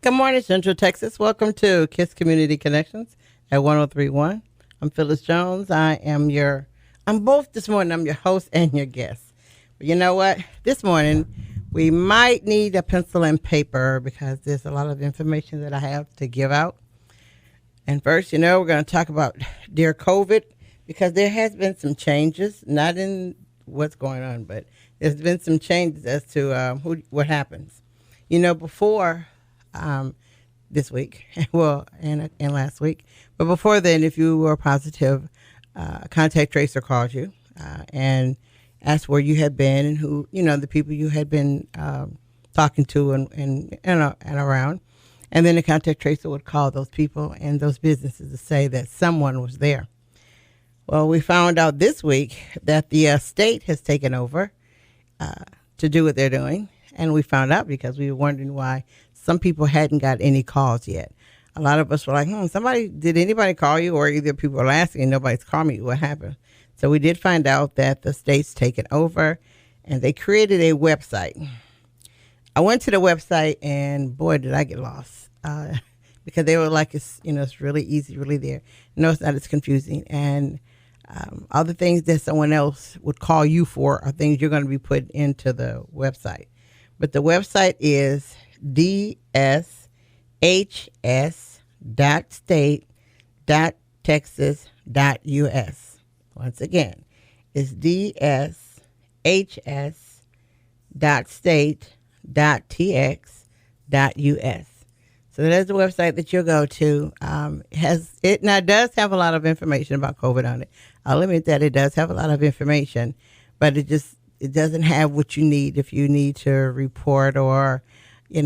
Good morning, Central Texas. Welcome to KISS Community Connections at 1031. I'm Phyllis Jones. I'm both this morning. I'm your host and your guest. But you know what? This morning, we might need a pencil and paper because there's a lot of information that I have to give out. And first, we're going to talk about Dear COVID because there has been some changes, not in what's going on, but there's been some changes as to what happens. Before this week, and last week, but before then, if you were positive, a contact tracer called you and asked where you had been and who, the people you had been talking to and around. And then the contact tracer would call those people and those businesses to say that someone was there. Well, we found out this week that the state has taken over to do what they're doing. And we found out because we were wondering why some people hadn't got any calls yet. A lot of us were like, did anybody call you? Or either people were asking, nobody's called me. What happened? So we did find out that the state's taken over and they created a website. I went to the website and boy, did I get lost because they were like, it's really easy, really there. No, it's not as confusing. And other things that someone else would call you for are things you're going to be put into the website. But the website is dshs.state.texas.us. Once again, it's dshs.state.tx.us. So that's the website that you'll go to. It does have a lot of information about COVID on it. I'll admit that it does have a lot of information, but it doesn't have what you need if you need to report or, get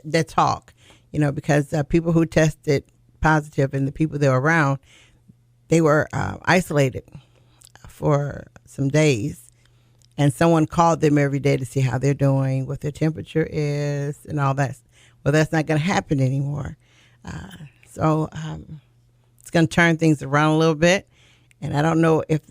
that talk, because people who tested positive and the people they were around, they were isolated for some days. And someone called them every day to see how they're doing, what their temperature is, and all that. Well, that's not going to happen anymore. So it's going to turn things around a little bit. And I don't know if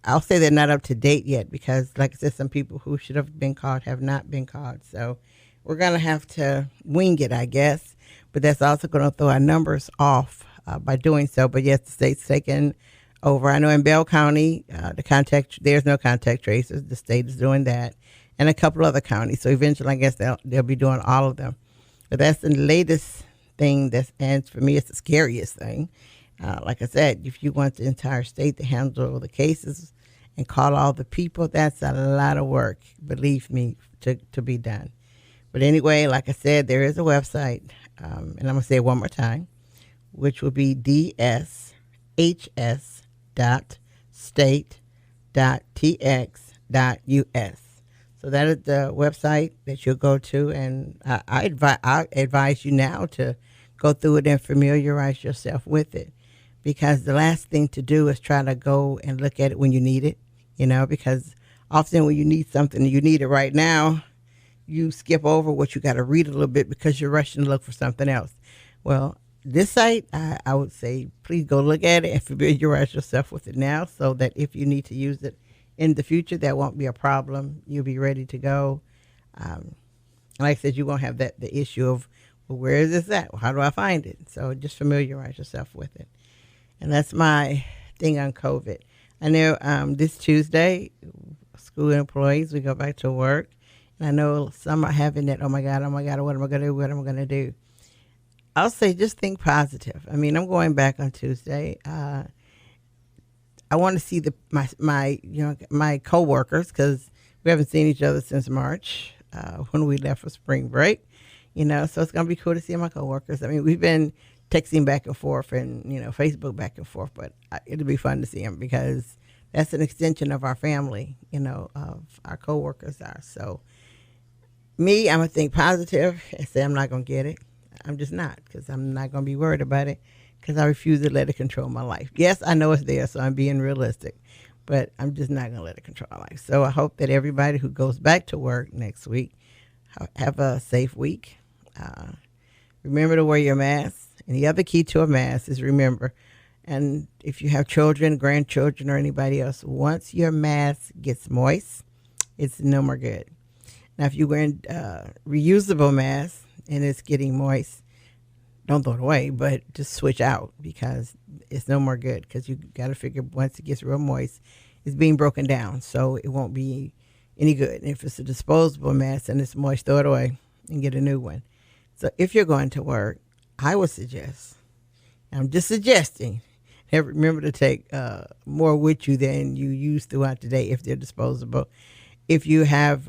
I'll say they're not up to date yet because, like I said, some people who should have been called have not been called. So we're going to have to wing it, I guess. But that's also going to throw our numbers off by doing so. But yes, the state's taken over. I know in Bell County, there's no contact tracers. The state is doing that, and a couple other counties. So eventually, I guess they'll be doing all of them. But that's the latest thing. And for me, it's the scariest thing. Like I said, if you want the entire state to handle the cases and call all the people, that's a lot of work, believe me, to be done. But anyway, like I said, there is a website, and I'm going to say it one more time, which will be dshs.state.tx.us. So that is the website that you'll go to, and I advise you now to go through it and familiarize yourself with it, because the last thing to do is try to go and look at it when you need it, because often when you need something and you need it right now, you skip over what you got to read a little bit because you're rushing to look for something else. Well, this site, I would say, please go look at it and familiarize yourself with it now so that if you need to use it in the future, that won't be a problem. You'll be ready to go. Like I said, you won't have the issue of, well, where is this at? Well, how do I find it? So just familiarize yourself with it. And that's my thing on COVID. I know this Tuesday, school employees, we go back to work. And I know some are having that, oh my God, what am I going to do? What am I going to do? I'll say just think positive. I mean, I'm going back on Tuesday. I want to see my coworkers because we haven't seen each other since March when we left for spring break. So it's going to be cool to see my coworkers. I mean, we've been texting back and forth and, Facebook back and forth, but it'll be fun to see them because that's an extension of our family, of our coworkers are. So me, I'm going to think positive and say I'm not going to get it. I'm just not, because I'm not going to be worried about it because I refuse to let it control my life. Yes, I know it's there, so I'm being realistic, but I'm just not going to let it control my life. So I hope that everybody who goes back to work next week have a safe week. Remember to wear your mask. And the other key to a mask is remember, and if you have children, grandchildren, or anybody else, once your mask gets moist, it's no more good. Now, if you're wearing reusable masks, and it's getting moist, don't throw it away, but just switch out because it's no more good. Because you got to figure once it gets real moist, it's being broken down, so it won't be any good. And if it's a disposable mask and it's moist, throw it away and get a new one. So if you're going to work, I would suggest, I'm just suggesting, remember to take more with you than you use throughout the day if they're disposable. If you have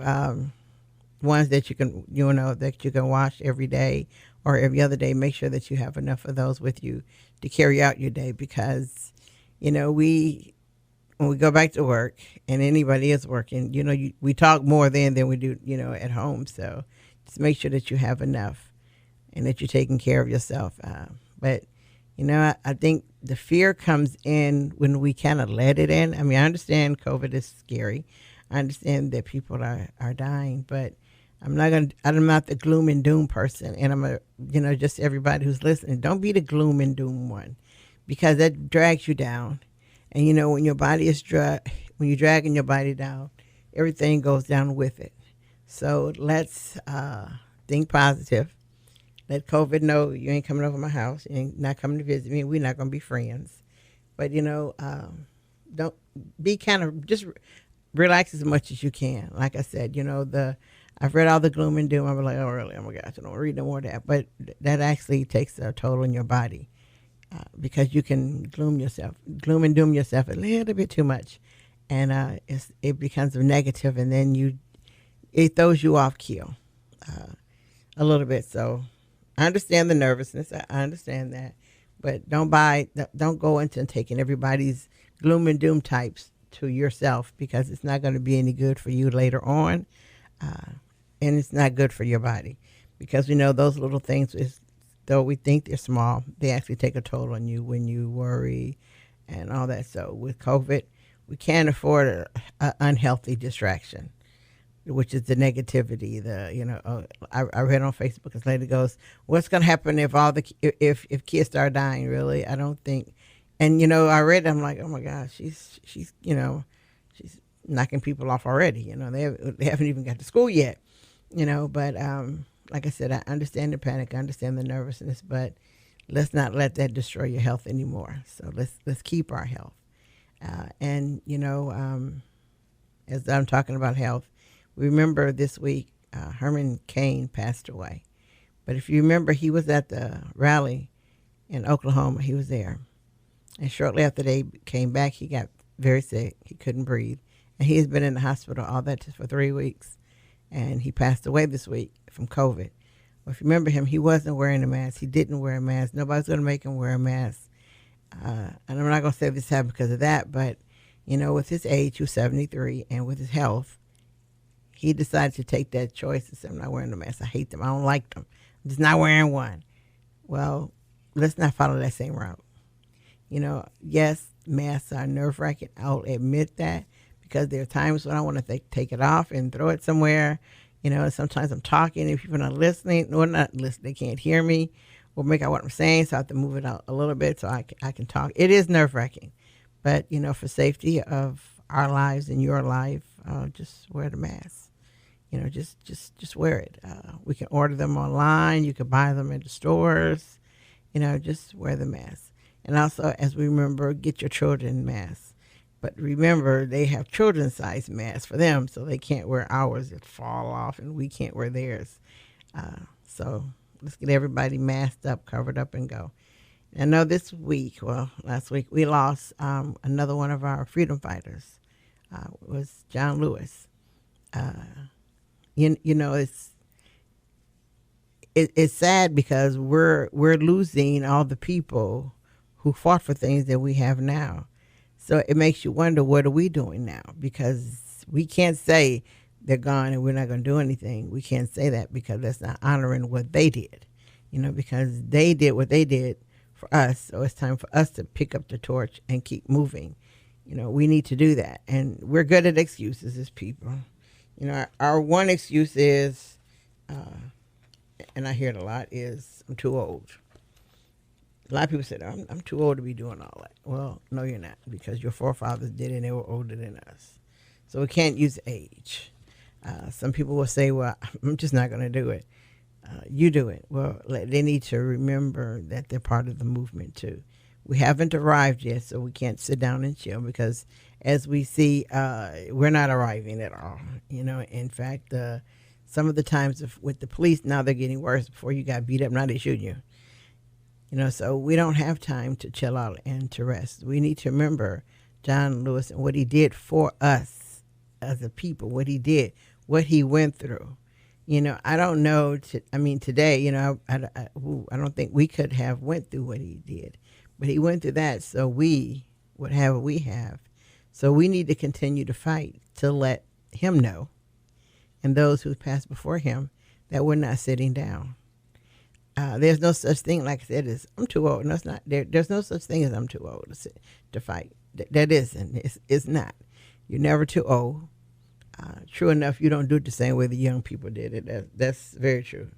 ones that you can, that you can wash every day or every other day, make sure that you have enough of those with you to carry out your day because, when we go back to work and anybody is working, we talk more then than we do, at home. So just make sure that you have enough and that you're taking care of yourself. But I think the fear comes in when we kind of let it in. I mean, I understand COVID is scary. I understand that people are dying, but I'm not the gloom and doom person. And I'm just everybody who's listening, don't be the gloom and doom one because that drags you down. And when your body is when you're dragging your body down, everything goes down with it. So let's think positive. Let COVID know you ain't coming over my house. You ain't not coming to visit me. We're not going to be friends. But, don't be just relax as much as you can. Like I said, I've read all the gloom and doom. I'm like, oh, really? Oh, my gosh, I don't read no more of that. But that actually takes a toll on your body because you can gloom and doom yourself a little bit too much. And it becomes a negative, and then it throws you off keel a little bit. So I understand the nervousness. I understand that. But don't go into taking everybody's gloom and doom types to yourself because it's not going to be any good for you later on. And it's not good for your body because those little things, though we think they're small, they actually take a toll on you when you worry and all that. So with COVID, we can't afford an unhealthy distraction, which is the negativity. I read on Facebook this lady goes, "What's going to happen if if kids start dying?" Really, I don't think. And I read, I'm like, oh my gosh, she's she's knocking people off already. They haven't even got to school yet. But like I said, I understand the panic, I understand the nervousness, but let's not let that destroy your health anymore. So let's keep our health. And as I'm talking about health, remember this week, Herman Cain passed away. But if you remember, he was at the rally in Oklahoma. He was there. And shortly after they came back, he got very sick. He couldn't breathe. And he has been in the hospital all that for 3 weeks. And he passed away this week from COVID. Well, if you remember him, he wasn't wearing a mask. He didn't wear a mask. Nobody's going to make him wear a mask. And I'm not going to say this happened because of that, but, with his age, he was 73, and with his health, he decided to take that choice and say, I'm not wearing a mask. I hate them. I don't like them. I'm just not wearing one. Well, let's not follow that same route. Yes, masks are nerve-wracking. I'll admit that because there are times when I want to take it off and throw it somewhere. Sometimes I'm talking and people are not listening. No, not listening. They can't hear me or make out what I'm saying, so I have to move it out a little bit so I can talk. It is nerve-wracking. But, for safety of our lives and your life, just wear the mask. Just wear it. We can order them online. You can buy them at the stores. Just wear the mask. And also, as we remember, get your children masks. But remember, they have children's-sized masks for them, so they can't wear ours that fall off, and we can't wear theirs. So let's get everybody masked up, covered up, and go. I know last week, we lost another one of our freedom fighters. It was John Lewis. It's sad because we're losing all the people who fought for things that we have now. So it makes you wonder, what are we doing now? Because we can't say they're gone and we're not going to do anything. We can't say that because that's not honoring what they did, because they did what they did for us. So it's time for us to pick up the torch and keep moving. We need to do that. And we're good at excuses as people. Our one excuse is, and I hear it a lot, is I'm too old. A lot of people say, I'm too old to be doing all that. Well, no, you're not, because your forefathers did it and they were older than us. So we can't use age. Some people will say, well, I'm just not going to do it. You do it. Well, they need to remember that they're part of the movement too. We haven't arrived yet, so we can't sit down and chill because, as we see, we're not arriving at all. In fact, some of the times with the police now they're getting worse. Before you got beat up, now they shoot you. So we don't have time to chill out and to rest. We need to remember John Lewis and what he did for us as a people, what he did, what he went through. I don't know. Today, I don't think we could have went through what he did, but he went through that, so we would have what we have. So we need to continue to fight to let him know, and those who passed before him, that we're not sitting down. There's no such thing, like I said, as I'm too old. No, it's not. There's no such thing as I'm too old to fight. That isn't. It's not. You're never too old. True enough, you don't do it the same way the young people did it. That's very true.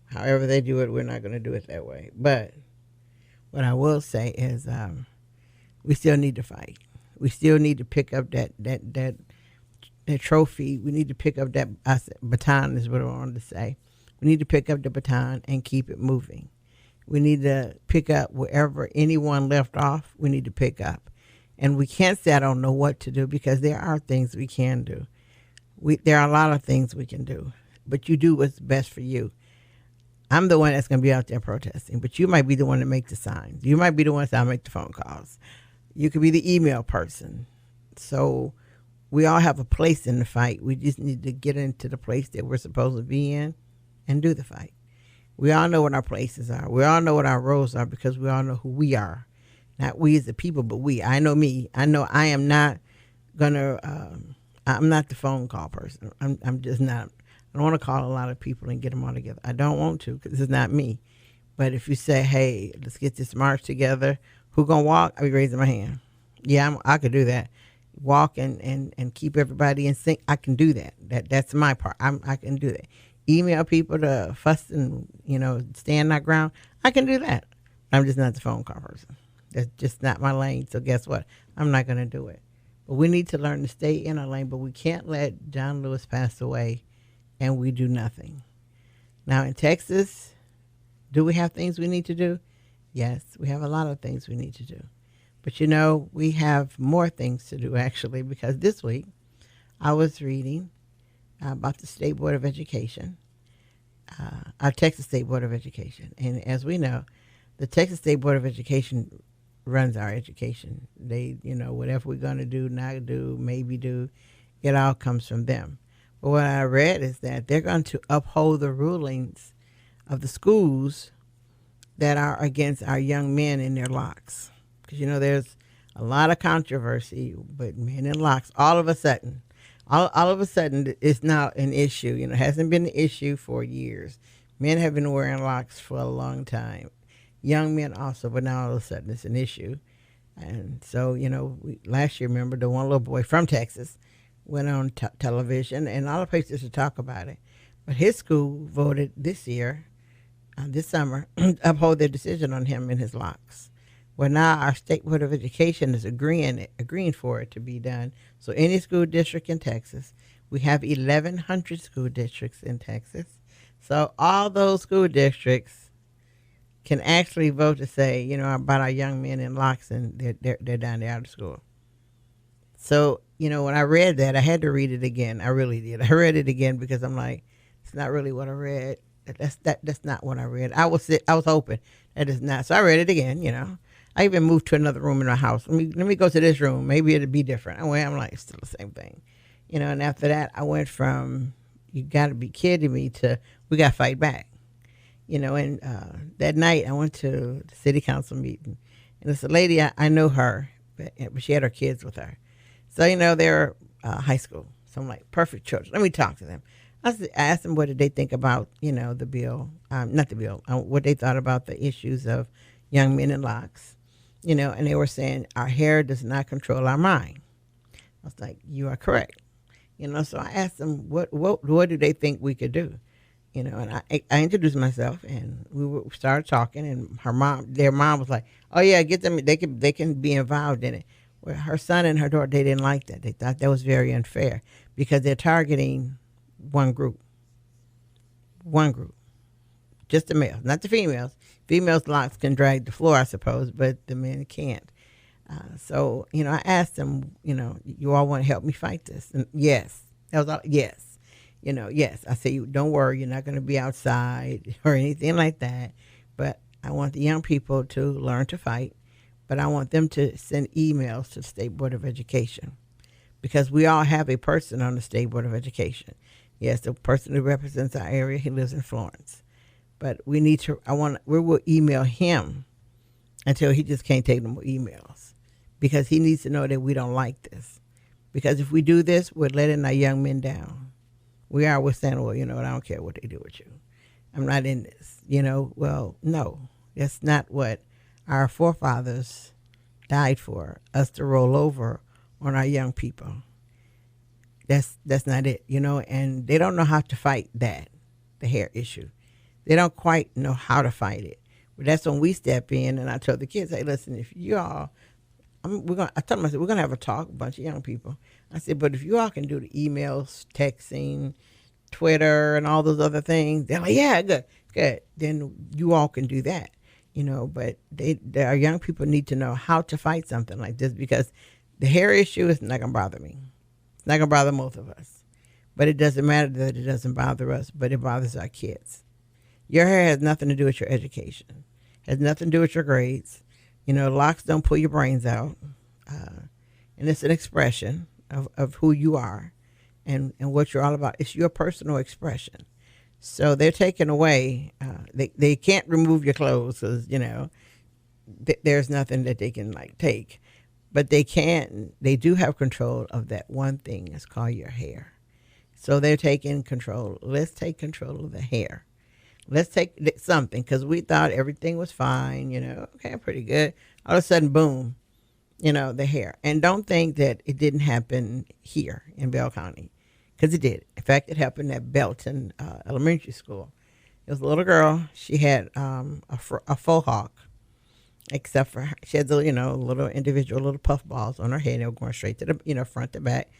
However they do it, we're not going to do it that way. But what I will say is we still need to fight. We still need to pick up that trophy. We need to pick up that baton is what I wanted to say. We need to pick up the baton and keep it moving. We need to pick up wherever anyone left off, we need to pick up. And we can't say I don't know what to do, because there are things we can do. There are a lot of things we can do, but you do what's best for you. I'm the one that's going to be out there protesting, but you might be the one to make the signs. You might be the one that make the phone calls. You could be the email person. So we all have a place in the fight. We just need to get into the place that we're supposed to be in and do the fight. We all know what our places are. We all know what our roles are, because we all know who we are. Not we as the people, but we. I know me. I know I am not going to... I'm not the phone call person. I'm just not. I don't want to call a lot of people and get them all together. I don't want to, because it's not me. But if you say, hey, let's get this march together, who going to walk? I'll be raising my hand. Yeah, I could do that. Walk and keep everybody in sync. I can do that. That's my part. I can do that. Email people to fuss and, stand our ground. I can do that. I'm just not the phone call person. That's just not my lane. So guess what? I'm not going to do it. But we need to learn to stay in our lane, but we can't let John Lewis pass away and we do nothing. Now in Texas, do we have things we need to do? Yes, we have a lot of things we need to do. But we have more things to do, actually, because this week I was reading about the State Board of Education, our Texas State Board of Education. And as we know, the Texas State Board of Education runs our education. They, whatever we're going to do, not do, maybe do, it all comes from them. But what I read is that they're going to uphold the rulings of the schools that are against our young men in their locks. Because, there's a lot of controversy, but men in locks, all of a sudden, it's now an issue. It hasn't been an issue for years. Men have been wearing locks for a long time. Young men also, but now all of a sudden it's an issue. And so, last year, remember, the one little boy from Texas went on television and all the places to talk about it. But his school voted this year, this summer, uphold their decision on him and his locks. Well, now our State Board of Education is agreeing for it to be done. So any school district in Texas, we have 1,100 school districts in Texas. So all those school districts can actually vote to say, about our young men in locks, and they're down there out of school. So, when I read that, I had to read it again. I really did. I read it again because I'm like, it's not really what I read. That's not what I read. I was hoping that is not. So I read it again. I even moved to another room in my house. Let me go to this room. Maybe it'll be different. I'm like, it's still the same thing. And after that, I went from, you got to be kidding me, to we got to fight back. And that night I went to the city council meeting, and it's a lady, I know her, but she had her kids with her. So, they're high school. So I'm like, perfect children. Let me talk to them. I asked them what did they think about, the bill, not the bill, what they thought about the issues of young men in locks, and they were saying our hair does not control our mind. I was like, you are correct. So I asked them what do they think we could do? And I introduced myself, and we started talking, and their mom was like, oh yeah, get them, they can be involved in it. Well, her son and her daughter, they didn't like that. They thought that was very unfair, because they're targeting one group. just the males, not the females. Females' locks can drag the floor, I suppose, but the men can't. So, I asked them, you all want to help me fight this? And yes, that was all, yes. Yes. I said, don't worry, you're not going to be outside or anything like that. But I want the young people to learn to fight, but I want them to send emails to the State Board of Education, because we all have a person on the State Board of Education. Yes, the person who represents our area, he lives in Florence. But we will email him until he just can't take no more emails, because he needs to know that we don't like this. Because if we do this, we're letting our young men down. We're saying, well, I don't care what they do with you. I'm not in this, Well, no, that's not what our forefathers died for, us to roll over on our young people. That's not it, and they don't know how to fight that, the hair issue. They don't quite know how to fight it. But that's when we step in, and I told the kids, hey, listen, if you all, I told them, I said, we're going to have a talk, a bunch of young people. I said, but if you all can do the emails, texting, Twitter, and all those other things, they're like, yeah, good. Then you all can do that, but our young people need to know how to fight something like this, because the hair issue is not going to bother me. It's not going to bother most of us. But it doesn't matter that it doesn't bother us, but it bothers our kids. Your hair has nothing to do with your education. Has nothing to do with your grades. Locks don't pull your brains out. And it's an expression of who you are and what you're all about. It's your personal expression. So they're taking away, they can't remove your clothes because, there's nothing that they can take. But they do have control of that one thing. It's called your hair. So they're taking control. Let's take control of the hair. Let's take something, because we thought everything was fine, okay, pretty good. All of a sudden, boom, the hair. And don't think that it didn't happen here in Bell County, because it did. In fact, it happened at Belton Elementary School. It was a little girl. She had a faux hawk, except for she had the, little individual little puff balls on her head. They were going straight to the, front to back,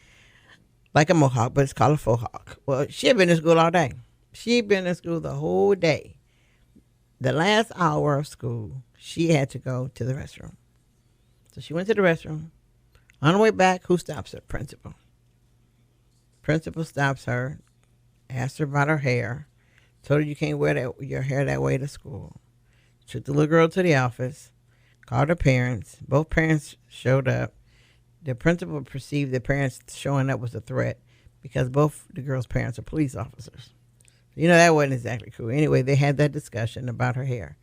like a mohawk, but it's called a faux hawk. Well, she had been in school all day. She'd been in school the whole day. The last hour of school, she had to go to the restroom. So she went to the restroom. On the way back, who stops her? Principal. Principal stops her, asked her about her hair, told her you can't wear your hair that way to school. Took the little girl to the office, called her parents. Both parents showed up. The principal perceived the parents showing up was a threat because both the girl's parents are police officers. That wasn't exactly cool. Anyway, they had that discussion about her hair.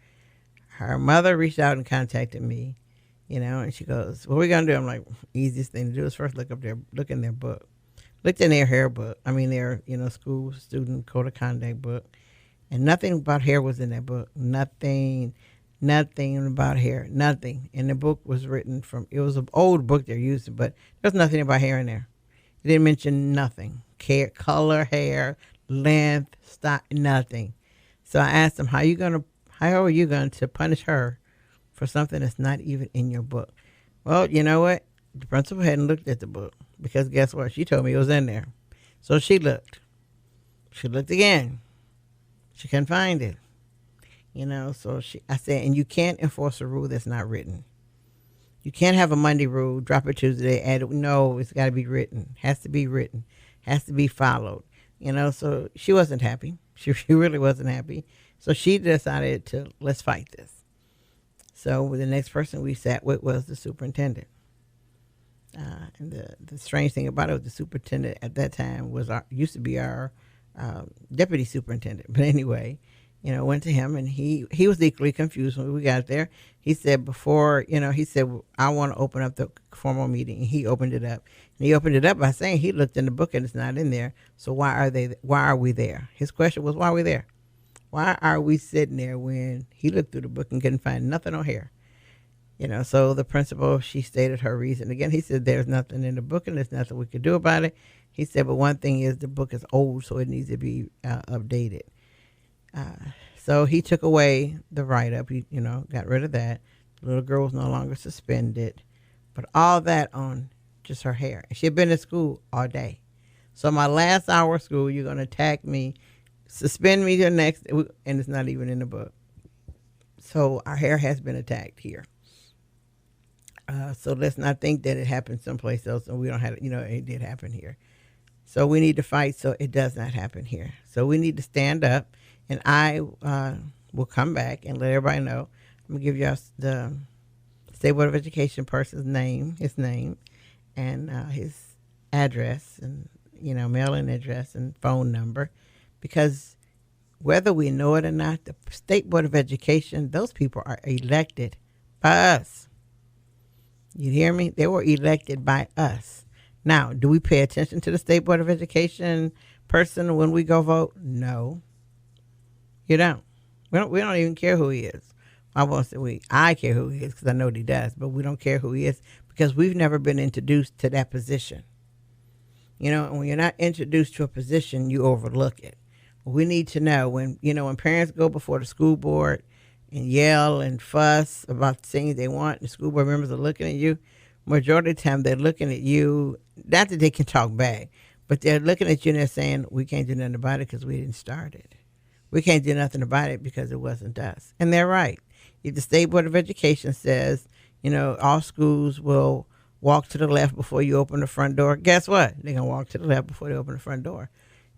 Her mother reached out and contacted me, and she goes, what are we going to do? I'm like, easiest thing to do is first look in their book. Looked in their hair book. Their, school student code of conduct book. And nothing about hair was in that book. Nothing about hair. Nothing. And the book was written it was an old book they're using, but there's nothing about hair in there. It didn't mention nothing. Color, hair, length, style, nothing. So I asked them, how are you going to punish her for something that's not even in your book? Well, you know what? The principal hadn't looked at the book, because guess what? She told me it was in there. So she looked. She looked again. She couldn't find it. So I said, and you can't enforce a rule that's not written. You can't have a Monday rule, drop it Tuesday, add it. No, it's got to be written. Has to be written. Has to be followed. So she wasn't happy. She really wasn't happy. So she decided let's fight this. So the next person we sat with was the superintendent. And the strange thing about it was the superintendent at that time used to be our deputy superintendent. But anyway, went to him, and he was equally confused when we got there. He said I want to open up the formal meeting. And he opened it up. And he opened it up by saying he looked in the book and it's not in there. So why are we there? His question was, why are we there? Why are we sitting there when he looked through the book and couldn't find nothing on hair? So the principal, she stated her reason. Again, he said there's nothing in the book and there's nothing we could do about it. He said, but one thing is the book is old, so it needs to be updated. So he took away the write-up. He, got rid of that. The little girl was no longer suspended. But all that on just her hair. And she had been in school all day. So my last hour of school, you're going to attack me suspend me to next, and it's not even in the book. So our hair has been attacked here. So let's not think that it happened someplace else and we don't have it. It did happen here. So we need to fight so it does not happen here. So we need to stand up, and I will come back and let everybody know. I'm going to give you the State Board of Education person's name, his name, and his address, and, mailing address and phone number, because whether we know it or not, the State Board of Education, those people are elected by us. You hear me? They were elected by us. Now, do we pay attention to the State Board of Education person when we go vote? No. You don't. We don't even care who he is. I won't say I care who he is because I know what he does, but we don't care who he is because we've never been introduced to that position. And when you're not introduced to a position, you overlook it. We need to know when parents go before the school board and yell and fuss about things they want, the school board members are looking at you. Majority of the time, they're looking at you, not that they can talk back, but they're looking at you and they're saying, we can't do nothing about it because we didn't start it. We can't do nothing about it because it wasn't us. And they're right. If the State Board of Education says, all schools will walk to the left before you open the front door, guess what? They're going to walk to the left before they open the front door.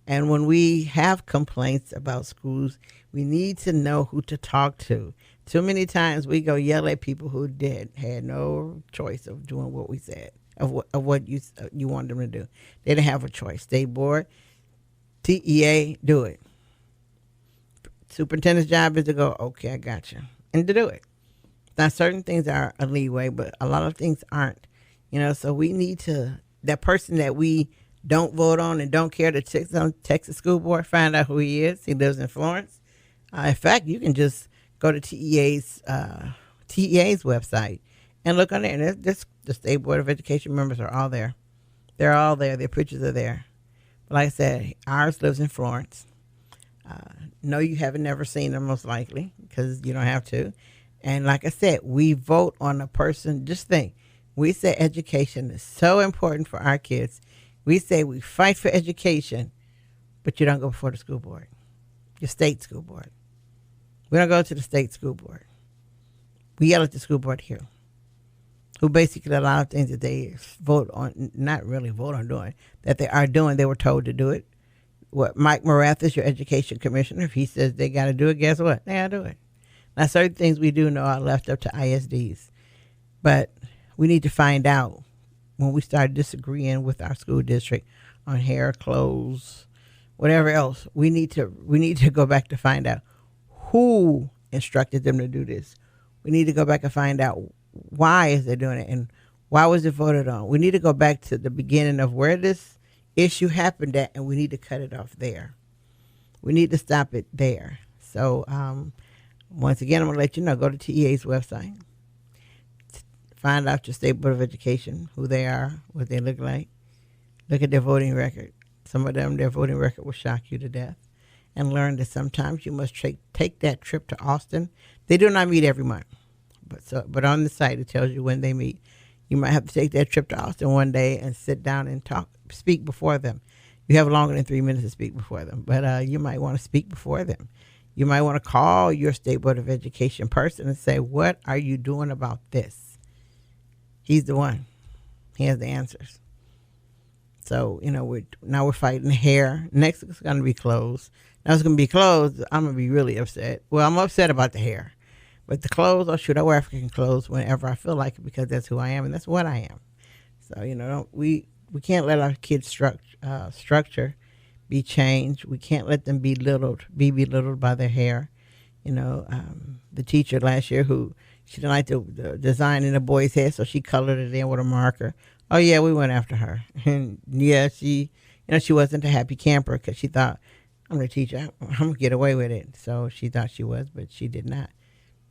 And when we have complaints about schools, we need to know who to talk to. Too many times we go yell at people who had no choice of doing what we said, of what you wanted them to do. They didn't have a choice. State board, TEA, do it. Superintendent's job is to go, okay, I got you, and to do it. Now, certain things are a leeway, but a lot of things aren't. So we need to, that person that we don't vote on and don't care to text on Texas School Board, find out who he is. He lives in Florence. In fact, you can just go to TEA's website and look on there. And the State Board of Education members are all there. They're all there. Their pictures are there. But like I said, ours lives in Florence. No, you haven't never seen them, most likely, because you don't have to. And like I said, we vote on a person. Just think, we say education is so important for our kids. We say we fight for education, but you don't go before the school board, your state school board. We don't go to the state school board. We yell at the school board here, who basically a lot of things that they vote on, not really vote on doing, that they are doing, they were told to do it. What, Mike Marathis, your education commissioner, if he says they got to do it, guess what? They got to do it. Now, certain things we do know are left up to ISDs, but we need to find out when we start disagreeing with our school district on hair, clothes, whatever else. We need to go back to find out who instructed them to do this. We need to go back and find out why is they doing it and why was it voted on. We need to go back to the beginning of where this issue happened at, and we need to cut it off there. We need to stop it there. So once again, I'm going to let you know, go to TEA's website. Find out your State Board of Education, who they are, what they look like. Look at their voting record. Some of them, their voting record will shock you to death. And learn that sometimes you must take that trip to Austin. They do not meet every month. But on the site, it tells you when they meet. You might have to take that trip to Austin one day and sit down and speak before them. You have longer than 3 minutes to speak before them. But you might want to speak before them. You might want to call your State Board of Education person and say, what are you doing about this? He's the one. He has the answers. So, we're fighting hair. Next it's going to be clothes. Now it's going to be clothes. I'm going to be really upset. Well, I'm upset about the hair. But the clothes, I wear African clothes whenever I feel like it because that's who I am and that's what I am. So, we can't let our kids' structure be changed. We can't let them be belittled by their hair. The teacher last year she didn't like the design in the boy's head, so she colored it in with a marker. Oh, yeah, we went after her. And, yeah, she wasn't a happy camper because she thought, I'm going to teach her. I'm going to get away with it. So she thought she was, but she did not.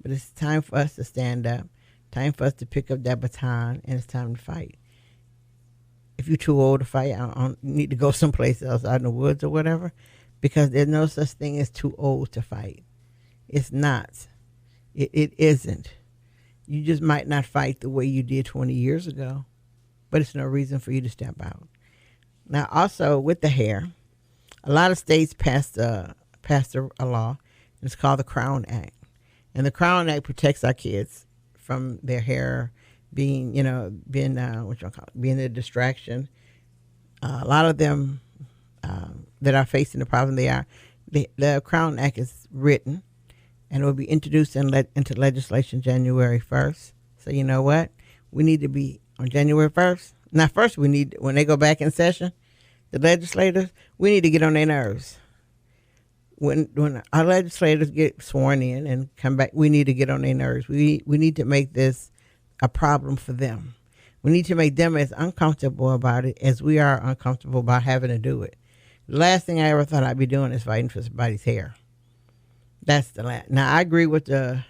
But it's time for us to stand up, time for us to pick up that baton, and it's time to fight. If you're too old to fight, I don't need to go someplace else, out in the woods or whatever, because there's no such thing as too old to fight. It's not. It isn't. You just might not fight the way you did 20 years ago, but it's no reason for you to step out. Now, also with the hair, a lot of states passed passed a law. It's called the Crown Act. And the Crown Act protects our kids from their hair being, being being a distraction. A lot of them that are facing the problem the Crown Act is written, and it will be introduced into legislation January 1st. So you know what? We need to be on January 1st. Now, first when they go back in session, the legislators, we need to get on their nerves. When our legislators get sworn in and come back, we need to get on their nerves. We need to make this a problem for them. We need to make them as uncomfortable about it as we are uncomfortable about having to do it. The last thing I ever thought I'd be doing is fighting for somebody's hair. That's the last. Now, I agree with I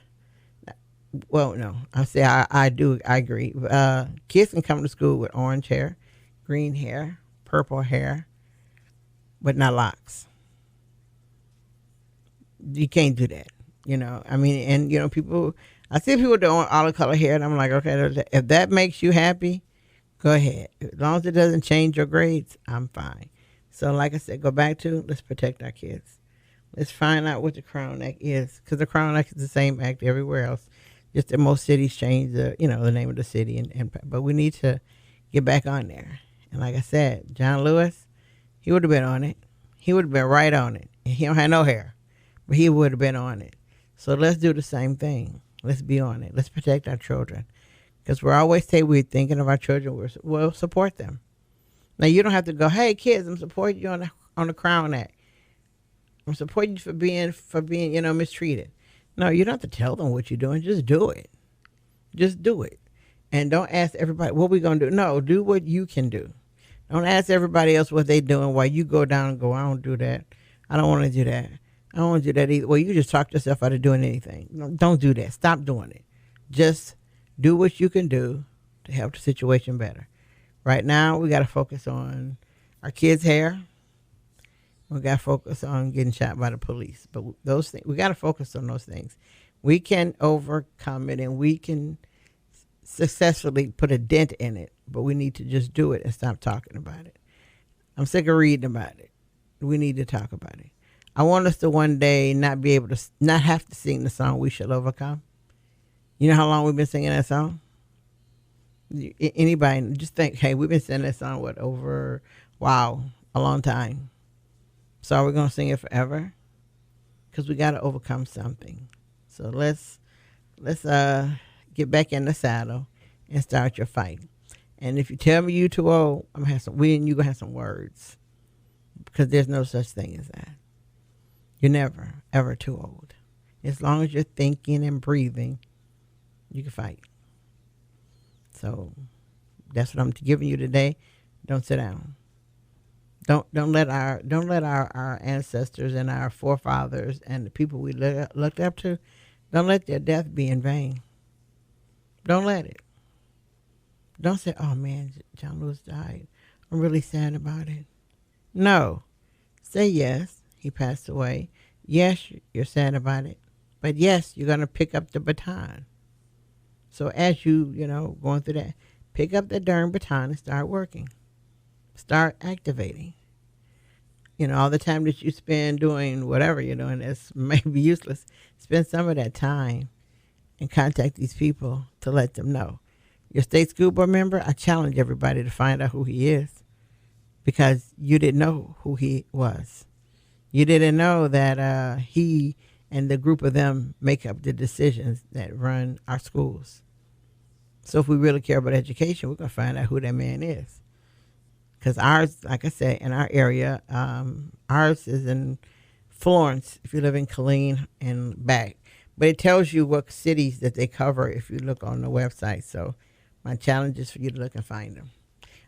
agree. Kids can come to school with orange hair, green hair, purple hair, but not locks. You can't do that, people, I see people doing all the color hair, and I'm like, okay, if that makes you happy, go ahead. As long as it doesn't change your grades, I'm fine. So like I said, go back to, let's protect our kids. Let's find out what the Crown Act is, because the Crown Act is the same act everywhere else. Just that most cities change the name of the city, but we need to get back on there. And like I said, John Lewis, he would have been on it. He would have been right on it. And he don't have no hair, but he would have been on it. So let's do the same thing. Let's be on it. Let's protect our children, because we always say we're thinking of our children. We'll support them. Now you don't have to go, hey kids, I'm supporting you on the Crown Act. I'm supporting you for being mistreated. No, you don't have to tell them what you're doing. Just do it. Just do it. And don't ask everybody, what we going to do? No, do what you can do. Don't ask everybody else what they're doing while you go down and go, I don't do that. I don't want to do that. I don't want to do that either. Well, you just talk yourself out of doing anything. No, don't do that. Stop doing it. Just do what you can do to help the situation better. Right now, we got to focus on our kids' hair. We got to focus on getting shot by the police. But those things, we got to focus on those things. We can overcome it, and we can successfully put a dent in it, but we need to just do it and stop talking about it. I'm sick of reading about it. We need to talk about it. I want us to one day not have to sing the song "We Shall Overcome." You know how long we've been singing that song? Anybody just think, hey, we've been singing that song a long time. So are we going to sing it forever? Because we got to overcome something. So let's get back in the saddle and start your fight. And if you tell me you're too old, I'm gonna have you're gonna have some words, because there's no such thing as that. You're never ever too old. As long as you're thinking and breathing, you can fight. So that's what I'm giving you today. Don't sit down. Don't let our ancestors and our forefathers and the people we looked up to, don't let their death be in vain. Don't let it. Don't say, oh man, John Lewis died. I'm really sad about it. No. Say yes, he passed away. Yes, you're sad about it. But yes, you're going to pick up the baton. So as you, going through that, pick up the darn baton and start working. Start activating. All the time that you spend doing whatever you're doing that's maybe useless, spend some of that time and contact these people to let them know. Your state school board member, I challenge everybody to find out who he is, because you didn't know who he was. You didn't know that he and the group of them make up the decisions that run our schools. So if we really care about education, we're going to find out who that man is. Because ours, like I said, in our area, ours is in Florence, if you live in Killeen and back. But it tells you what cities that they cover if you look on the website. So my challenge is for you to look and find them.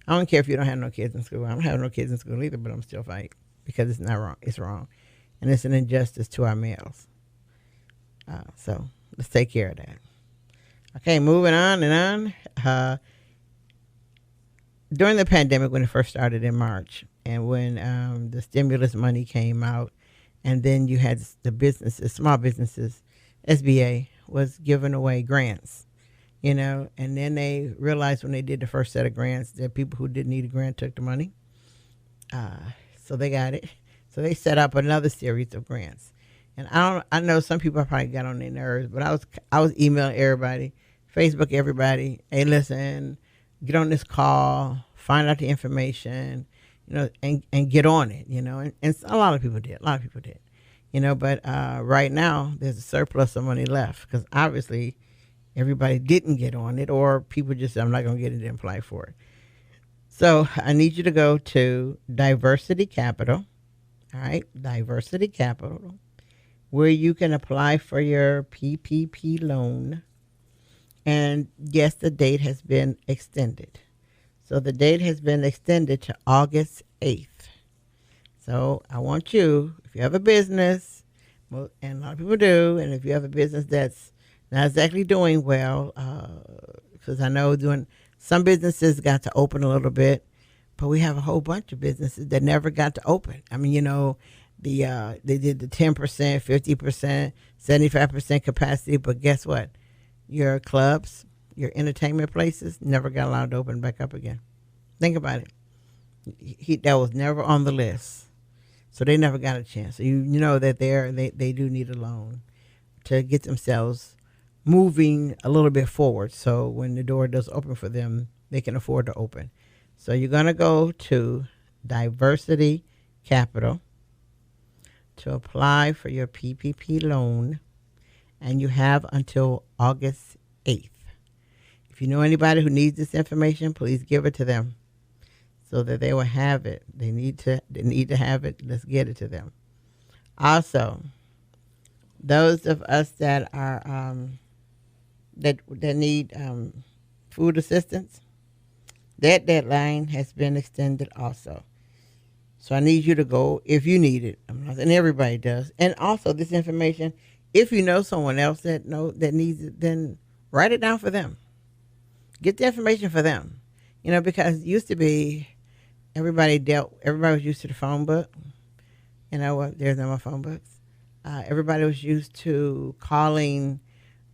I don't care if you don't have no kids in school. I don't have no kids in school either, but I'm still fighting, because it's not wrong. It's wrong. And it's an injustice to our males. So let's take care of that. Okay, moving on and on. During the pandemic, when it first started in March, and when the stimulus money came out, and then you had the businesses, small businesses, SBA was giving away grants, and then they realized when they did the first set of grants that people who didn't need a grant took the money. So they got it. So they set up another series of grants. And I know some people probably got on their nerves, but I was emailing everybody, Facebook everybody, hey, listen, get on this call, find out the information, and get on it, and a lot of people did. A lot of people did. But right now there's a surplus of money left because obviously everybody didn't get on it, or people just said, I'm not going to get it and apply for it. So I need you to go to Diversity Capital, all right, Diversity Capital, where you can apply for your PPP loan. And yes, the date has been extended. So the date has been extended to August 8th. So I want you, if you have a business, and a lot of people do, and if you have a business that's not exactly doing well, because I know some businesses got to open a little bit, but we have a whole bunch of businesses that never got to open. I mean, they did the 10%, 50%, 75% capacity, but guess what? Your clubs, your entertainment places never got allowed to open back up again. Think about it. That was never on the list. So they never got a chance. So you know that they do need a loan to get themselves moving a little bit forward. So when the door does open for them, they can afford to open. So you're going to go to Diversity Capital to apply for your PPP loan, and you have until August 8th. If you know anybody who needs this information, please give it to them so that they will have it. They need to have it. Let's get it to them. Also, those of us that are that need food assistance, that deadline has been extended also. So I need you to go if you need it. I'm not saying everybody does. And also this information, if you know someone else that needs it, then write it down for them. Get the information for them. Because it used to be everybody was used to the phone book. There's no more phone books. Everybody was used to calling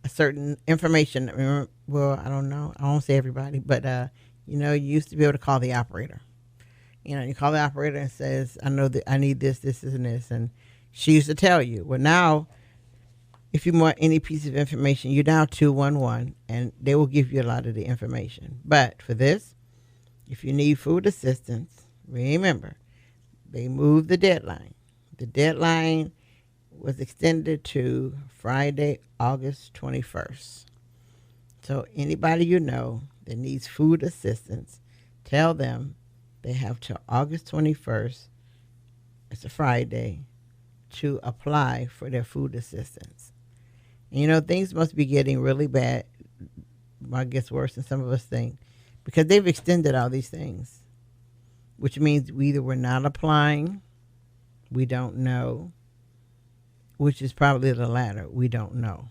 a certain information. Well, I don't know. I won't say everybody, but you used to be able to call the operator. You call the operator and says, I know that I need this, and this. And she used to tell you. Well, now, if you want any piece of information, you dial 211, and they will give you a lot of the information. But for this, if you need food assistance, remember, they moved the deadline. The deadline was extended to Friday, August 21st. So anybody that needs food assistance, tell them they have till August 21st, it's a Friday, to apply for their food assistance. And things must be getting really bad. Well, it gets worse than some of us think, because they've extended all these things, which means we either were not applying, we don't know, which is probably the latter, we don't know.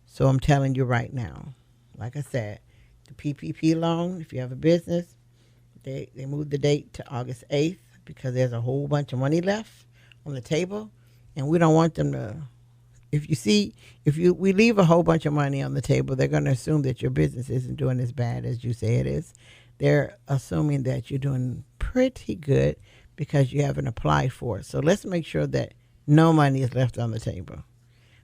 So I'm telling you right now, like I said, the PPP loan, if you have a business, they moved the date to August 8th because there's a whole bunch of money left on the table, and we don't want them to. We leave a whole bunch of money on the table, they're going to assume that your business isn't doing as bad as you say it is. They're assuming that you're doing pretty good because you haven't applied for it. So let's make sure that no money is left on the table.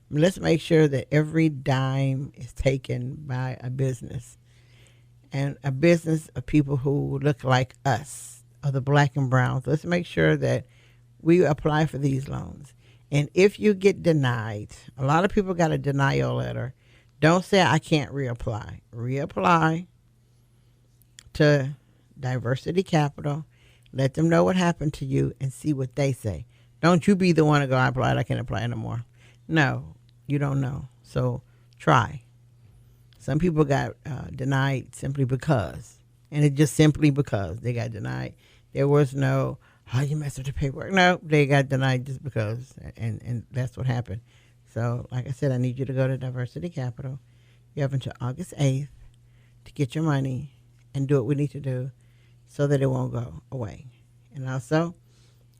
Let's make sure that every dime is taken by a business, and a business of people who look like us, or the black and browns. Let's make sure that we apply for these loans. And if you get denied, a lot of people got a denial letter. Don't say, I can't reapply. Reapply to Diversity Capital. Let them know what happened to you and see what they say. Don't you be the one to go, I applied, I can't apply anymore. No, you don't know. So try. Some people got denied simply because. And it's just simply because they got denied. There was no, you messed with the paperwork. No, they got denied just because. And that's what happened. So, like I said, I need you to go to Diversity Capital. You have until August 8th to get your money and do what we need to do so that it won't go away. And also,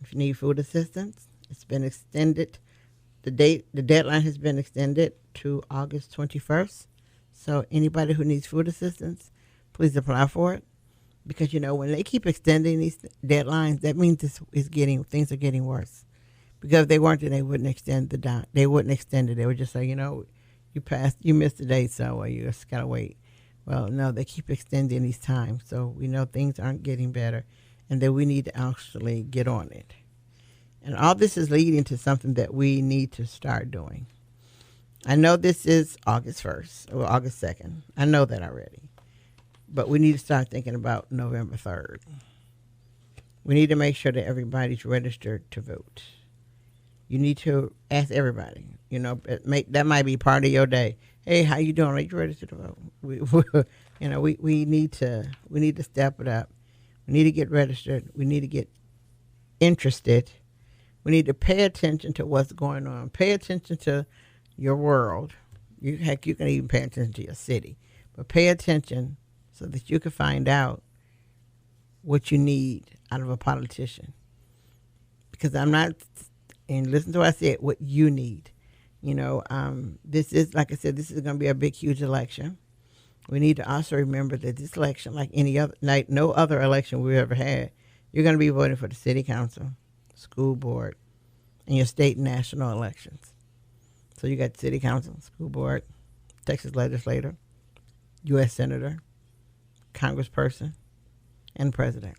if you need food assistance, it's been extended. The deadline has been extended to August 21st. So anybody who needs food assistance, please apply for it. Because when they keep extending these deadlines, that means things are getting worse. Because if they weren't, then they wouldn't extend they wouldn't extend it. They would just say, you missed the date, so you just gotta wait. Well, no, they keep extending these times, so we know things aren't getting better, and that we need to actually get on it. And all this is leading to something that we need to start doing. I know this is August 1st or August 2nd. I know that already. But we need to start thinking about November 3rd. We need to make sure that everybody's registered to vote. You need to ask everybody. That might be part of your day. Hey, how you doing? Are you registered to vote? We need to step it up. We need to get registered. We need to get interested. We need to pay attention to what's going on. Pay attention to your world. You can even pay attention to your city. But pay attention so that you can find out what you need out of a politician. Because I'm not, and listen to what I said, what you need. This is, like I said, this is going to be a big, huge election. We need to also remember that this election, like no other election we've ever had, you're going to be voting for the city council, school board, and your state and national elections. So you got city council, school board, Texas legislator, U.S. senator, congressperson, and president.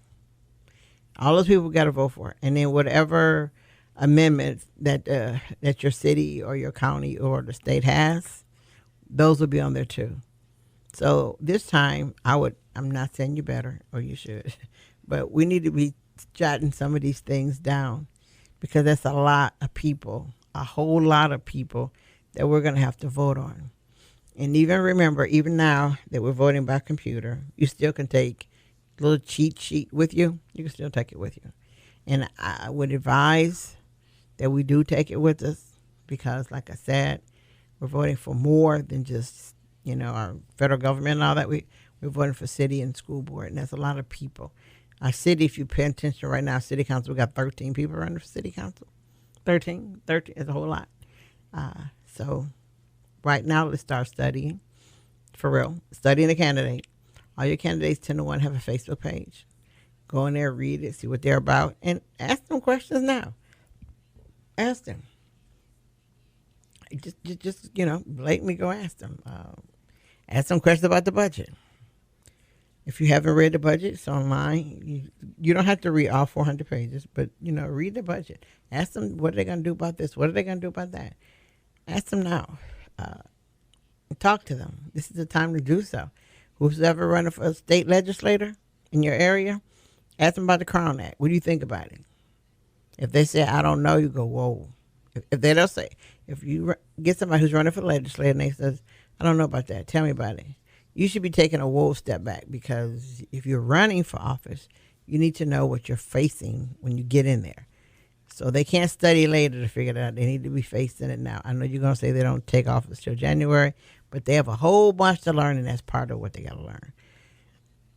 All those people got to vote for it. And then whatever amendments that your city or your county or the state has, those will be on there too. So this time, I'm not saying you better or you should, but we need to be jotting some of these things down, because that's a lot of people, a whole lot of people that we're going to have to vote on. And even remember, even now that we're voting by computer, you still can take a little cheat sheet with you. You can still take it with you. And I would advise that we do take it with us, because, like I said, we're voting for more than just, our federal government and all that. We're voting for city and school board, and that's a lot of people. Our city, if you pay attention right now, city council, we got 13 people running for city council. 13 is a whole lot. So right now, let's start studying, for real, studying the candidate. All your candidates 10 to 1 have a Facebook page. Go in there, read it, see what they're about, and ask them questions now. Ask them. Just blatantly go ask them. Ask them questions about the budget. If you haven't read the budget, it's online. You don't have to read all 400 pages, but, read the budget. Ask them what are they going to do about this? What are they going to do about that? Ask them now. Talk to them. This is the time to do so. Who's ever running for a state legislator in your area, ask them about the Crown Act. What do you think about it? If they say, I don't know, you go, whoa. If they don't say, if you get somebody who's running for legislator and they says, I don't know about that, tell me about it. You should be taking a whoa step back, because if you're running for office, you need to know what you're facing when you get in there. So they can't study later to figure it out. They need to be facing it now. I know you're going to say they don't take office till January, but they have a whole bunch to learn, and that's part of what they got to learn.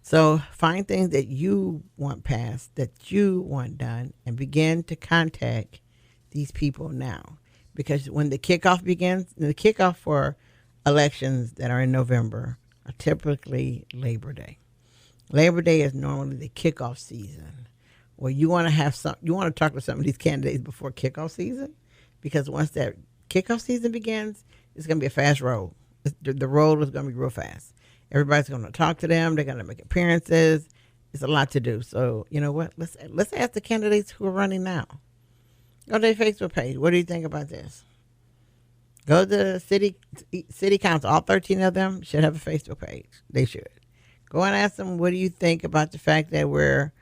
So find things that you want passed, that you want done, and begin to contact these people now. Because when the kickoff begins, the kickoff for elections that are in November are typically Labor Day. Labor Day is normally the kickoff season. Well, you want to talk to some of these candidates before kickoff season, because once that kickoff season begins, it's going to be a fast road. The road is going to be real fast. Everybody's going to talk to them. They're going to make appearances. It's a lot to do. So you know what? Let's ask the candidates who are running now. Go to their Facebook page. What do you think about this? Go to the city council. All 13 of them should have a Facebook page. They should. Go and ask them, what do you think about the fact that we're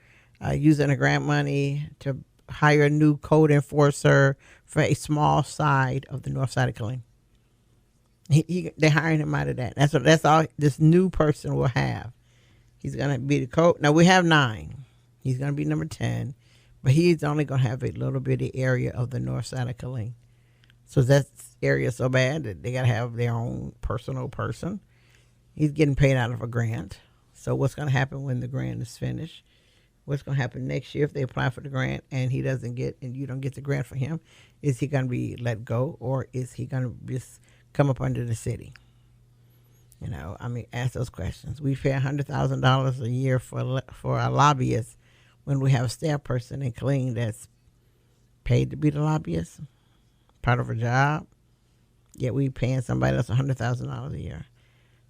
using the grant money to hire a new code enforcer for a small side of the north side of Killeen? They're hiring him out of that. That's all this new person will have. He's going to be the code. Now, we have 9. He's going to be number 10. But he's only going to have a little bitty area of the north side of Killeen. So that area so bad that they got to have their own personal person. He's getting paid out of a grant. So what's going to happen when the grant is finished? What's going to happen next year if they apply for the grant and he doesn't get, and you don't get the grant for him? Is he going to be let go, or is he going to just come up under the city? I mean, ask those questions. We pay $100,000 a year for a lobbyist when we have a staff person in Killeen that's paid to be the lobbyist, part of her job. Yet we paying somebody else $100,000 a year.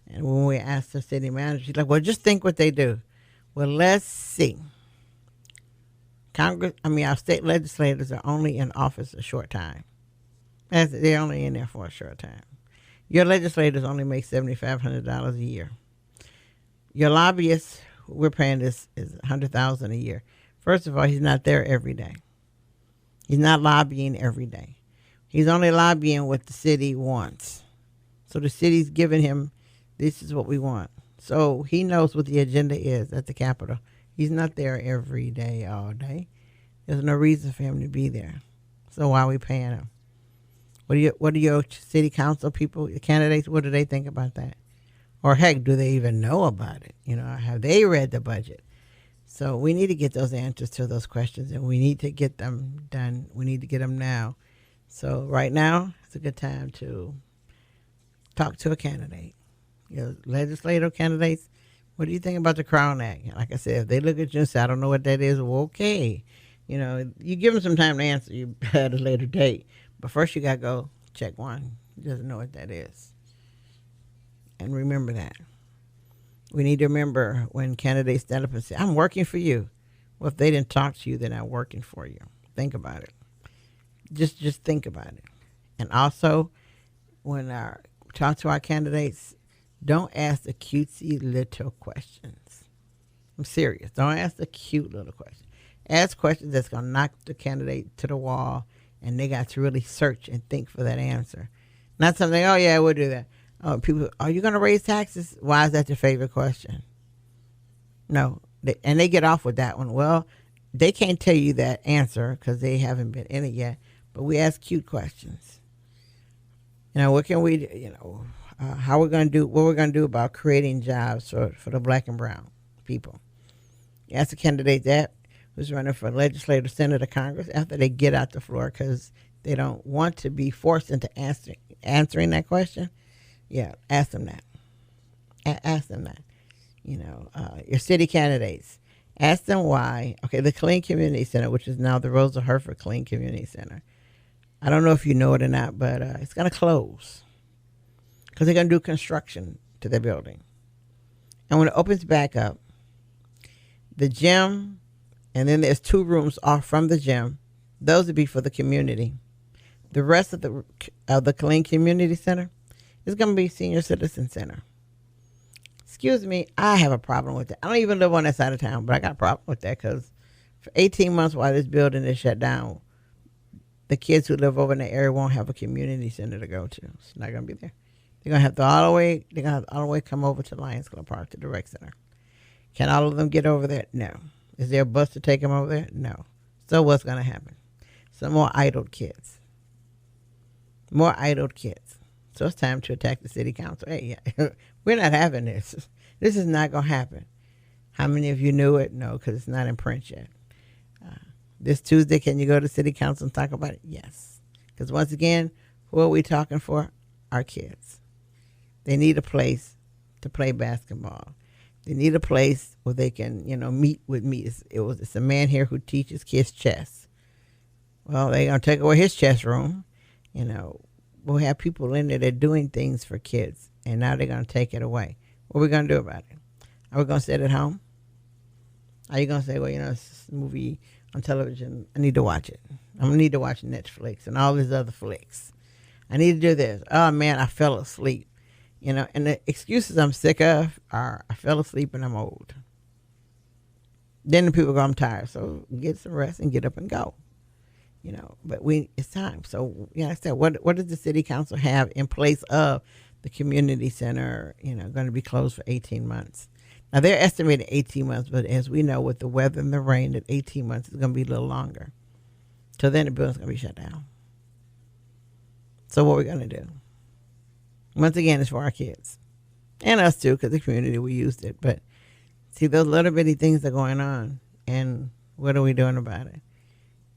And when we ask the city manager, she's like, "Well, just think what they do." Well, let's see. Our state legislators are only in office a short time. They're only in there for a short time. Your legislators only make $7,500 a year. Your lobbyist, we're paying this is $100,000 a year. First of all, he's not there every day. He's not lobbying every day. He's only lobbying what the city wants. So the city's giving him, this is what we want. So he knows what the agenda is at the Capitol. He's not there every day, all day. There's no reason for him to be there. So why are we paying him? What do your city council people, the candidates, what do they think about that? Or heck, do they even know about it? Have they read the budget? So we need to get those answers to those questions, and we need to get them done. We need to get them now. So right now, it's a good time to talk to a candidate. Legislative candidates, what do you think about the Crown Act? Like I said, if they look at you and say, "I don't know what that is," well, okay. You give them some time to answer you at a later date. But first you got to go check one. He doesn't know what that is. And remember that. We need to remember when candidates stand up and say, "I'm working for you." Well, if they didn't talk to you, they're not working for you. Think about it. Just think about it. And also, when we talk to our candidates, don't ask the cutesy little questions. I'm serious. Don't ask the cute little questions. Ask questions that's going to knock the candidate to the wall, and they got to really search and think for that answer. Not something, "Oh, yeah, we'll do that." Oh, people, "Are you going to raise taxes?" Why is that your favorite question? No. And they get off with that one. Well, they can't tell you that answer because they haven't been in it yet. But we ask cute questions. What can we, how we're going to do, what we're going to do about creating jobs for the black and brown people. You ask a candidate that who's running for legislative, Senate, or Congress after they get out the floor because they don't want to be forced into answering that question. Yeah, ask them that. Ask them that. Your city candidates. Ask them why. Okay, the Killeen Community Center, which is now the Rosa Herford Killeen Community Center. I don't know if you know it or not, but it's going to close because they're going to do construction to their building. And when it opens back up, the gym, and then there's 2 rooms off from the gym, those would be for the community. The rest of the Killeen Community Center is going to be Senior Citizen Center. Excuse me, I have a problem with that. I don't even live on that side of town, but I got a problem with that because for 18 months while this building is shut down, the kids who live over in the area won't have a community center to go to. It's not going to be there. They're going to have to all the way come over to Lions Club Park, to the rec center. Can all of them get over there? No. Is there a bus to take them over there? No. So what's going to happen? Some more idled kids. More idled kids. So it's time to attack the city council. Hey, yeah, we're not having this. This is not going to happen. How many of you knew it? No, because it's not in print yet. This Tuesday, can you go to city council and talk about it? Yes. Because once again, who are we talking for? Our kids. They need a place to play basketball. They need a place where they can, meet with me. It's a man here who teaches kids chess. Well, they're going to take away his chess room. We'll have people in there that are doing things for kids, and now they're going to take it away. What are we going to do about it? Are we going to sit at home? Are you going to say, well, it's a movie on television, I need to watch it. I'm going to need to watch Netflix and all these other flicks. I need to do this. Oh, man, I fell asleep. And the excuses I'm sick of are I fell asleep and I'm old. Then the people go, I'm tired. So get some rest and get up and go. But it's time. So, I said, what does the city council have in place of the community center, going to be closed for 18 months? Now, they're estimating 18 months, but as we know, with the weather and the rain, that 18 months is going to be a little longer. So then the building's going to be shut down. So what are we going to do? Once again, it's for our kids. And us too, because the community, we used it. But see, those little bitty things are going on. And what are we doing about it?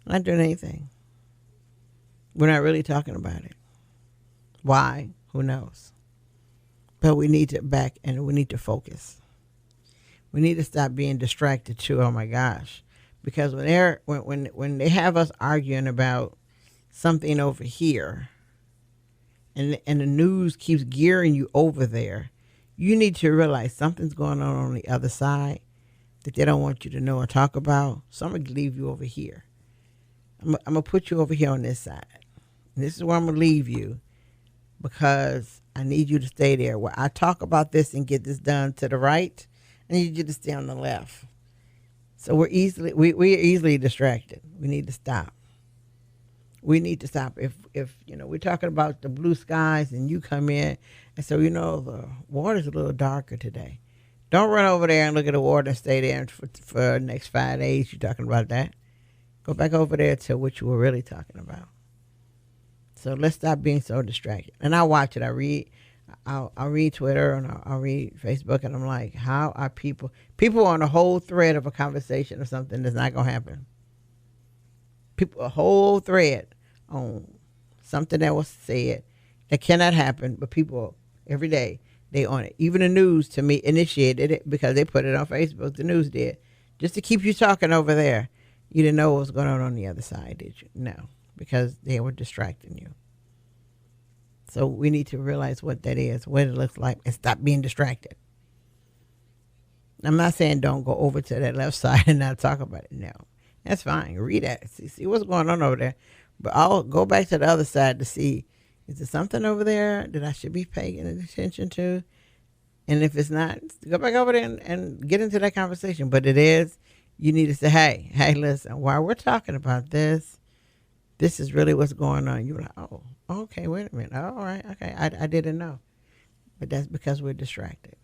Not doing anything. We're not really talking about it. Why? Who knows? But we need to back and we need to focus. We need to stop being distracted too. Oh my gosh. Because when they have us arguing about something over here and the news keeps gearing you over there, you need to realize something's going on the other side that they don't want you to know or talk about. So I'm going to leave you over here. I'm going to put you over here on this side. And this is where I'm going to leave you because I need you to stay there. Where I talk about this and get this done to the right, I need you to stay on the left. So we're easily distracted. We need to stop. We need to stop. If we're talking about the blue skies and you come in and so the water's a little darker today. Don't run over there and look at the water and stay there for the next 5 days. You're talking about that. Go back over there to what you were really talking about. So let's stop being so distracted. And I watch it. I'll read Twitter and I'll read Facebook, and I'm like, how are people on a whole thread of a conversation or something that's not going to happen? A whole thread on something that was said that cannot happen, but people every day, they on it. Even the news, to me, initiated it because they put it on Facebook. The news did. Just to keep you talking over there. You didn't know what was going on the other side, did you? No, because they were distracting you. So we need to realize what that is, what it looks like, and stop being distracted. I'm not saying don't go over to that left side and not talk about it. No, that's fine. Read that. See what's going on over there. But I'll go back to the other side to see, is there something over there that I should be paying attention to? And if it's not, go back over there and get into that conversation. But it is, you need to say, hey, listen, while we're talking about this is really what's going on. You're like, oh, okay, wait a minute. Oh, all right, okay, I didn't know. But that's because we're distracted.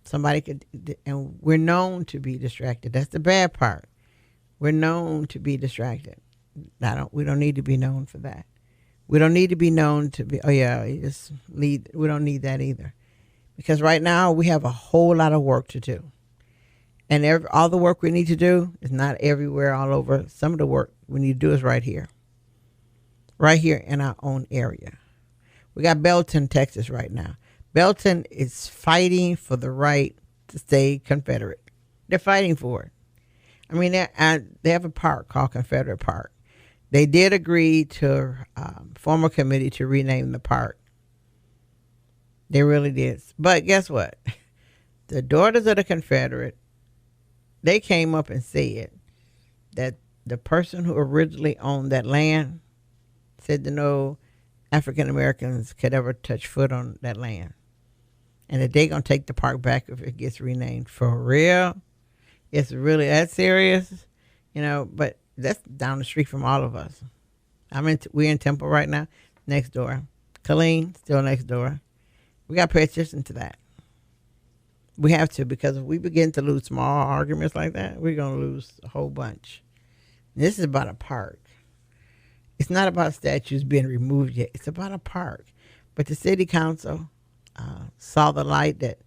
Somebody could, and we're known to be distracted. That's the bad part. We're known to be distracted. We don't need to be known for that. We don't need to be known to be, we don't need that either. Because right now we have a whole lot of work to do. And all the work we need to do is not everywhere, all over. Some of the work we need to do is right here in our own area. We got Belton, Texas right now. Belton is fighting for the right to stay Confederate. They're fighting for it. I mean, they have a park called Confederate Park. They did agree to form a committee to rename the park. They really did. But guess what? The Daughters of the Confederate, they came up and said that the person who originally owned that land said that no African Americans could ever touch foot on that land. And that they're going to take the park back if it gets renamed. For real? It's really that serious? But that's down the street from all of us. We're in Temple right now, next door. Killeen, still next door. We got to pay attention to that. We have to, because if we begin to lose small arguments like that, we're going to lose a whole bunch. This is about a park. It's not about statues being removed yet. It's about a park. But the city council saw the light that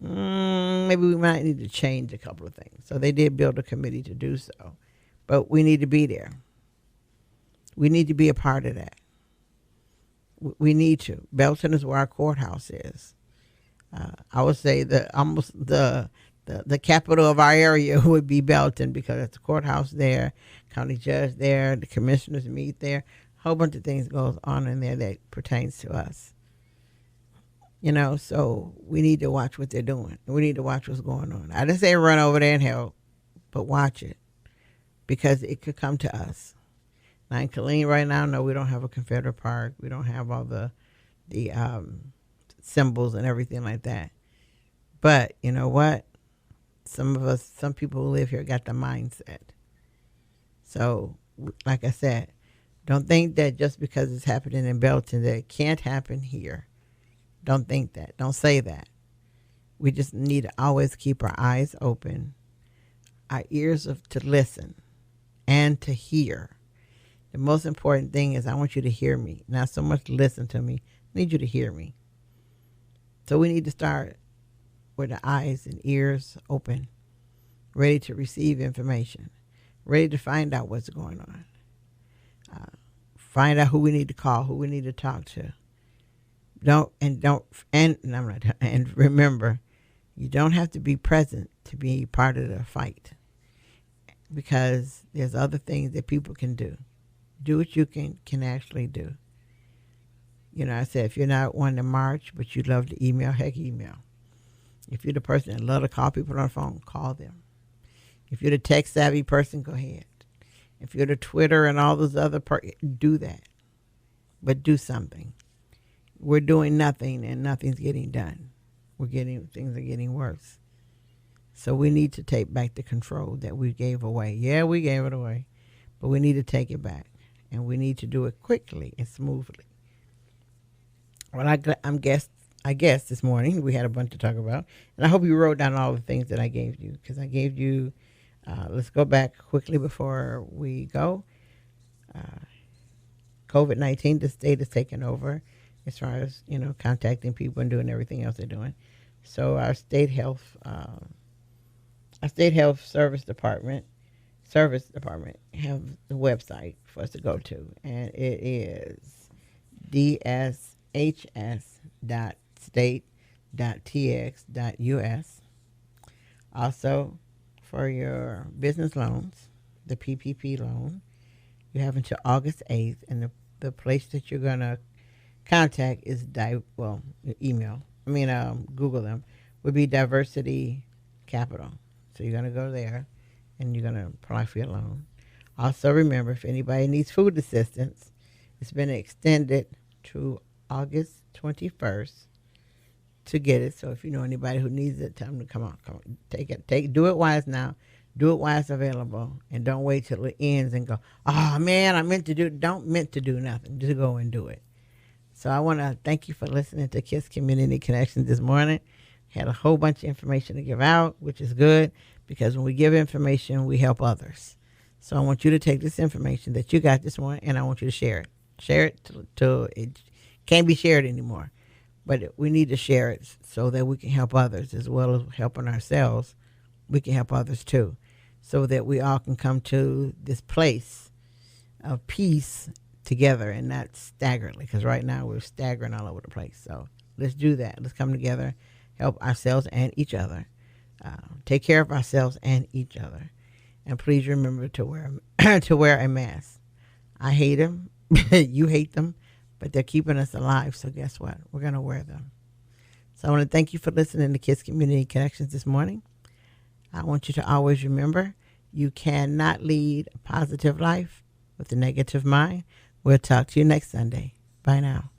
maybe we might need to change a couple of things. So they did build a committee to do so. But we need to be there. We need to be a part of that. We need to. Belton is where our courthouse is. I would say the capital of our area would be Belton, because it's the courthouse there, county judge there, the commissioners meet there. A whole bunch of things goes on in there that pertains to us. So we need to watch what they're doing. We need to watch what's going on. I didn't say run over there and help, but watch it, because it could come to us. Now in Killeen right now, no, we don't have a Confederate Park. We don't have all the symbols and everything like that. But you know what? Some people who live here got the mindset. So, like I said, don't think that just because it's happening in Belton that it can't happen here. Don't think that. Don't say that. We just need to always keep our eyes open, our ears to listen and to hear. The most important thing is I want you to hear me, not so much listen to me. I need you to hear me. So we need to start with the eyes and ears open, ready to receive information, ready to find out what's going on, find out who we need to call, who we need to talk to. And remember, you don't have to be present to be part of the fight, because there's other things that people can do. Do what you can actually do. I said, if you're not one to march, but you love to email, heck, email. If you're the person that love to call people on the phone, call them. If you're the tech savvy person, go ahead. If you're the Twitter and all those other do that. But do something. We're doing nothing and nothing's getting done. Things are getting worse. So we need to take back the control that we gave away. Yeah, we gave it away, but we need to take it back, and we need to do it quickly and smoothly. Well, I guess this morning we had a bunch to talk about, and I hope you wrote down all the things that I gave you, because I gave you. Let's go back quickly before we go. COVID-19, the state is taking over as far as contacting people and doing everything else they're doing. So our state health service department have the website for us to go to, and it is dshs.state.tx.us. Also, for your business loans, the PPP loan, you have until August 8th, and the place that you're going to contact is Google them, would be Diversity Capital. So you're going to go there and you're going to apply for your loan. Also, remember, if anybody needs food assistance, it's been extended to August 21st to get it. So if you know anybody who needs it, tell them to come on, take it. Do it while it's now. Do it while it's available, and don't wait till it ends and go, oh man, don't meant to do nothing. Just go and do it. So I want to thank you for listening to KISS Community Connections this morning. Had a whole bunch of information to give out, which is good, because when we give information, we help others. So I want you to take this information that you got this morning, and I want you to share it. Share it till it can't be shared anymore. But we need to share it so that we can help others, as well as helping ourselves. We can help others too, so that we all can come to this place of peace together and not staggeringly, because right now we're staggering all over the place. So let's do that. Let's come together, help ourselves and each other, take care of ourselves and each other, and please remember to wear a mask. I hate them, you hate them, but they're keeping us alive. So guess what? We're gonna wear them. So I want to thank you for listening to KISS Community Connections this morning. I want you to always remember, you cannot lead a positive life with a negative mind. We'll talk to you next Sunday. Bye now.